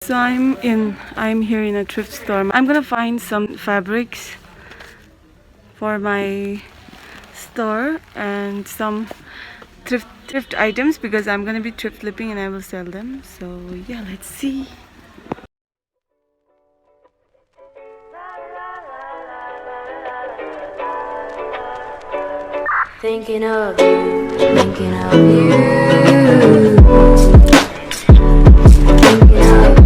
So I'm here in a thrift store. I'm gonna find some fabrics for my store and some thrift items because I'm gonna be thrift flipping and I will sell them. So yeah, let's see. Thinking of you, thinking of you, thinking of you, thinking of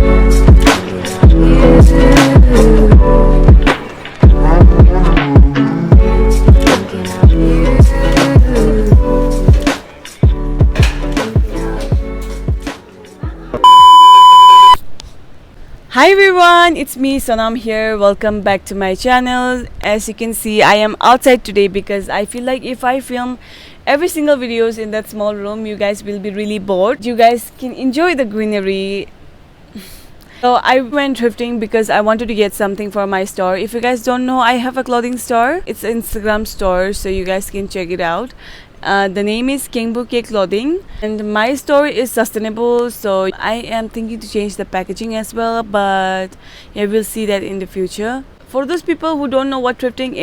Hi everyone, it's me Sonam here. Welcome back to my channel. As you can see, I am outside today because I feel like if I film every single videos in that small room, you guys will be really bored. You guys can enjoy the greenery. So I went thrifting because I wanted to get something for my store. If you guys don't know, I have a clothing store. It's an Instagram store, so you guys can check it out. The name is King Bouquet Clothing, and my store is sustainable, so I am thinking to change the packaging as well, but yeah, we'll see that in the future. For those people who don't know what thrifting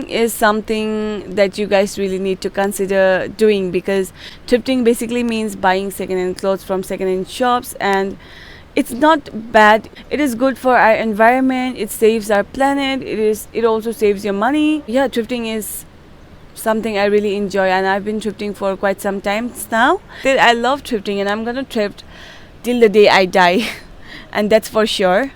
is something that you guys really need to consider doing, because thrifting basically means buying second-hand clothes from second-hand shops, and it's not bad. It is good for our environment, it saves our planet, it also saves your money. Yeah, thrifting is something I really enjoy, and I've been thrifting for quite some time now. I love thrifting and I'm gonna thrift till the day I die and that's for sure.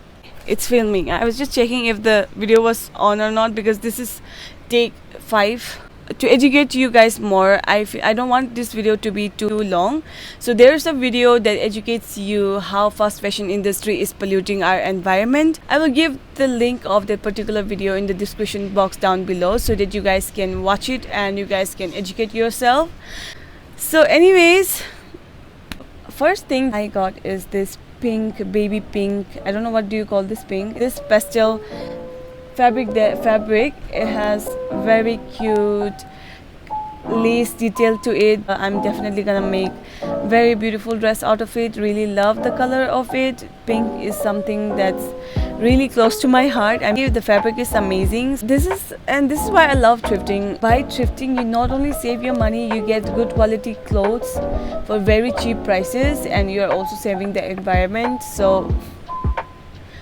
It's filming. I was just checking if the video was on or not because this is take 5. To educate you guys more, I don't want this video to be too long. So there's a video that educates you how fast fashion industry is polluting our environment. I will give the link of that particular video in the description box down below so that you guys can watch it and you guys can educate yourself. So anyways, first thing I got is this pink, baby pink, I don't know what do you call this pink, this pastel fabric. It has very cute lace detail to it. I'm definitely gonna make very beautiful dress out of it. Really love the color of it. Pink is something that's really close to my heart. I mean, the fabric is amazing. This is why I love thrifting. By thrifting, you not only save your money, you get good quality clothes for very cheap prices, and you are also saving the environment. So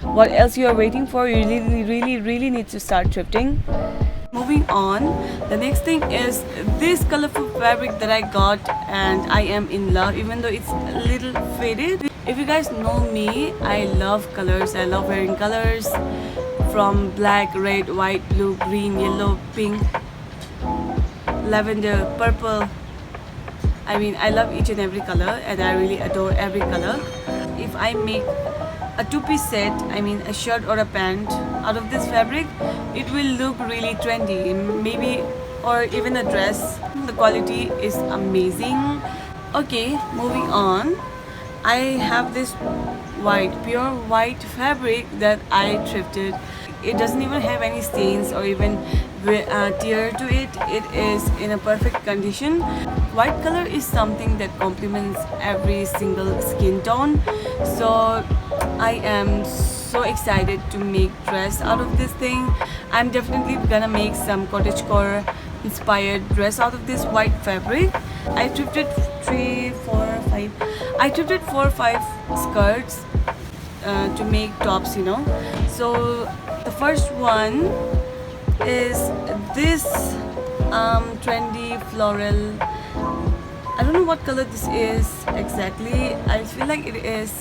what else you are waiting for? You really need to start thrifting. Moving on, the next thing is this colorful fabric that I got, and I am in love even though it's a little faded. If you guys know me, I love colors. I love wearing colors from black, red, white, blue, green, yellow, pink, lavender, purple. I mean, I love each and every color and I really adore every color. If I make a two-piece set, I mean a shirt or a pant out of this fabric, it will look really trendy, maybe, or even a dress. The quality is amazing. Okay, moving on, I have this pure white fabric that I thrifted. It doesn't even have any stains or even tear to it. It is in a perfect condition. White color is something that complements every single skin tone, so I am so excited to make dress out of this thing. I'm definitely gonna make some cottagecore inspired dress out of this white fabric. I thrifted 4 or 5 skirts to make tops, you know. So the first one is this trendy floral. I don't know what color this is exactly. I feel like it is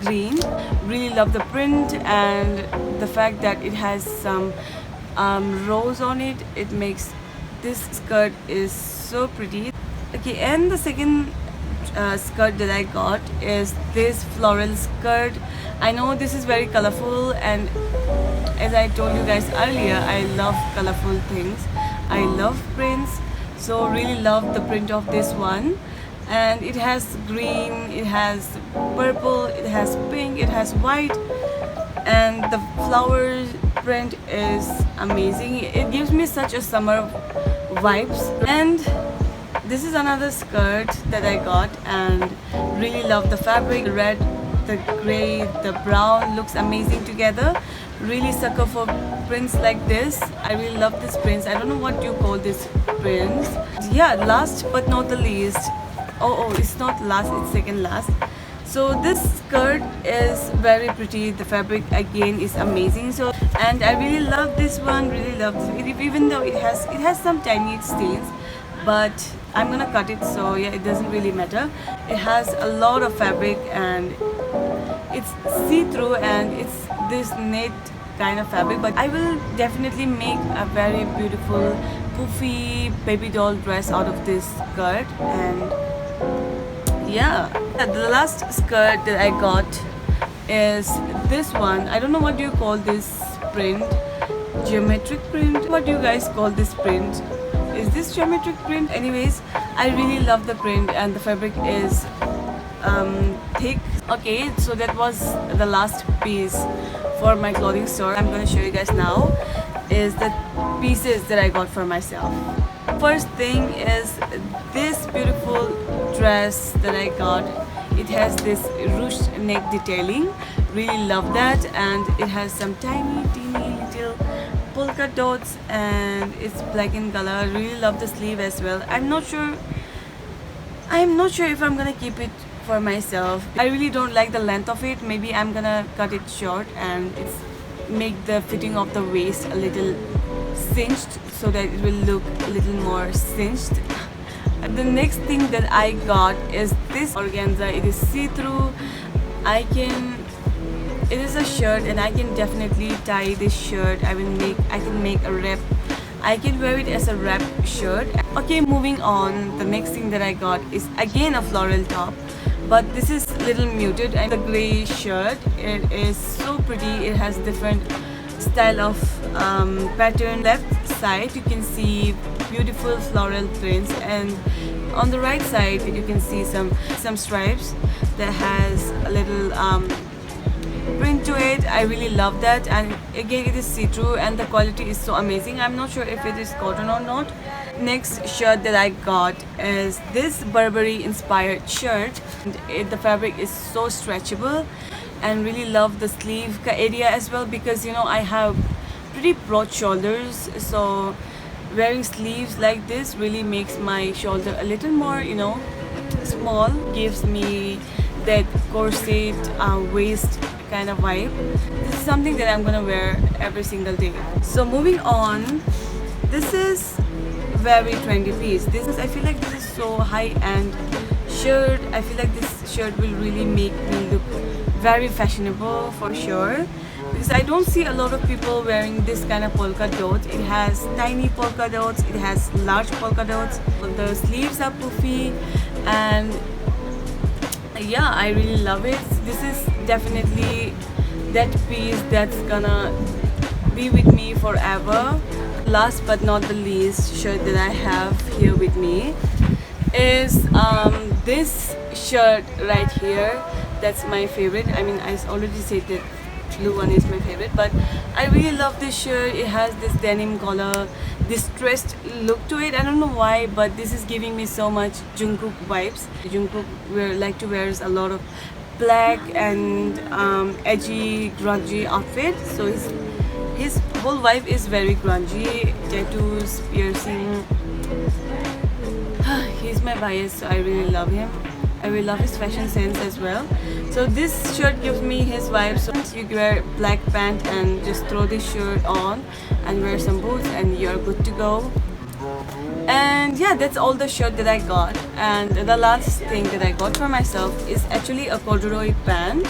green. Really love the print and the fact that it has some rose on it. It makes this skirt is so pretty. Okay, and the second skirt that I got is this floral skirt. I know this is very colorful, and as I told you guys earlier, I love colorful things. I love prints, so really love the print of this one. And it has green, it has purple, it has pink, it has white, and the flower print is amazing. It gives me such a summer vibes. And this is another skirt that I got and really love the fabric, the grey, the brown looks amazing together. Really sucker for prints like this. I really love this prints. I don't know what you call this prints. Yeah, last but not the least. Oh, it's not last, it's second last. So this skirt is very pretty. The fabric again is amazing. So, and I really love this one. Really love this. Even though it has some tiny stains, but I'm gonna cut it, so yeah, it doesn't really matter. It has a lot of fabric and it's see-through and it's this knit kind of fabric, but I will definitely make a very beautiful poofy baby doll dress out of this skirt. And yeah, the last skirt that I got is this one. I don't know what you call this print. Geometric print? What do you guys call this print? Is this geometric print? Anyways, I really love the print and the fabric is thick. Okay, so that was the last piece for my clothing store. I'm gonna show you guys now is the pieces that I got for myself. First thing is this beautiful dress that I got. It has this ruched neck detailing. Really love that, and it has some tiny teeny little polka dots and it's black in color. Really love the sleeve as well. I'm not sure if I'm gonna keep it for myself. I really don't like the length of it. Maybe I'm gonna cut it short and it's make the fitting of the waist a little cinched so that it will look a little more cinched. The next thing that I got is this organza. It is see-through. It is a shirt and I can definitely tie this shirt. I can make a wrap. I can wear it as a wrap shirt. Okay, moving on. The next thing that I got is again a floral top, but this is little muted, and the gray shirt. It is so pretty. It has different style of pattern. Left side you can see beautiful floral prints, and on the right side you can see some stripes that has a little print to it. I really love that, and again it is see-through and the quality is so amazing. I'm not sure if it is cotton or not. Next shirt that I got is this Burberry inspired shirt. The fabric is so stretchable, and really love the sleeve area as well, because you know I have pretty broad shoulders, so wearing sleeves like this really makes my shoulder a little more, you know, small. Gives me that corset waist kind of vibe. This is something that I'm gonna wear every single day. So moving on, this is very trendy piece. I feel like this is so high-end shirt. I feel like this shirt will really make me look very fashionable for sure, because I don't see a lot of people wearing this kind of polka dots. It has tiny polka dots, it has large polka dots. The sleeves are poofy, and yeah, I really love it. This is definitely that piece that's gonna be with me forever. Last but not the least shirt that I have here with me is this shirt right here. That's my favorite. I mean, I already said that blue one is my favorite, but I really love this shirt. It has this denim collar, distressed look to it. I don't know why, but this is giving me so much Jungkook vibes. Jungkook like to wears a lot of black and edgy, grungy outfit. So his whole vibe is very grungy. Tattoos, piercing. He's my bias, so I really love him. I really love his fashion sense as well. So this shirt gives me his vibe. So you wear black pant and just throw this shirt on and wear some boots and you're good to go. And yeah, that's all the shirt that I got. And the last thing that I got for myself is actually a corduroy pant.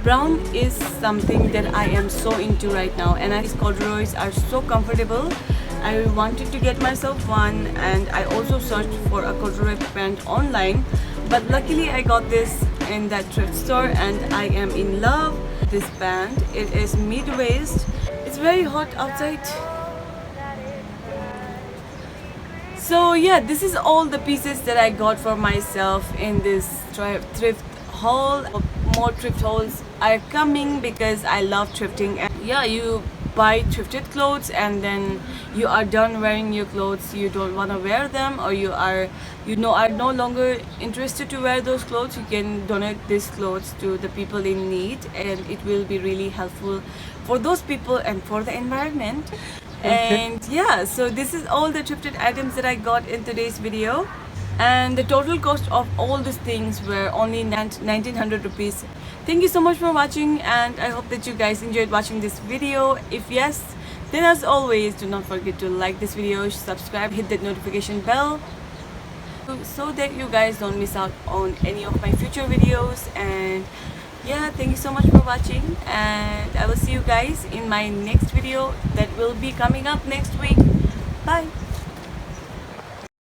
Brown is something that I am so into right now, and these corduroys are so comfortable. I wanted to get myself one, and I also searched for a corduroy pant online, but luckily I got this in that thrift store and I am in love with this pant. It is mid-waist. It's very hot outside. So yeah, this is all the pieces that I got for myself in this thrift haul. More thrift hauls are coming because I love thrifting, and yeah, you buy thrifted clothes and then you are done wearing your clothes, you don't want to wear them, or are no longer interested to wear those clothes, you can donate these clothes to the people in need, and it will be really helpful for those people and for the environment. And yeah, so this is all the thrifted items that I got in today's video, and the total cost of all these things were only 1900 rupees. Thank you so much for watching, and I hope that you guys enjoyed watching this video. If yes, then as always, do not forget to like this video, subscribe, hit that notification bell so that you guys don't miss out on any of my future videos. And yeah, thank you so much for watching, and I will see you guys in my next video that will be coming up next week. Bye.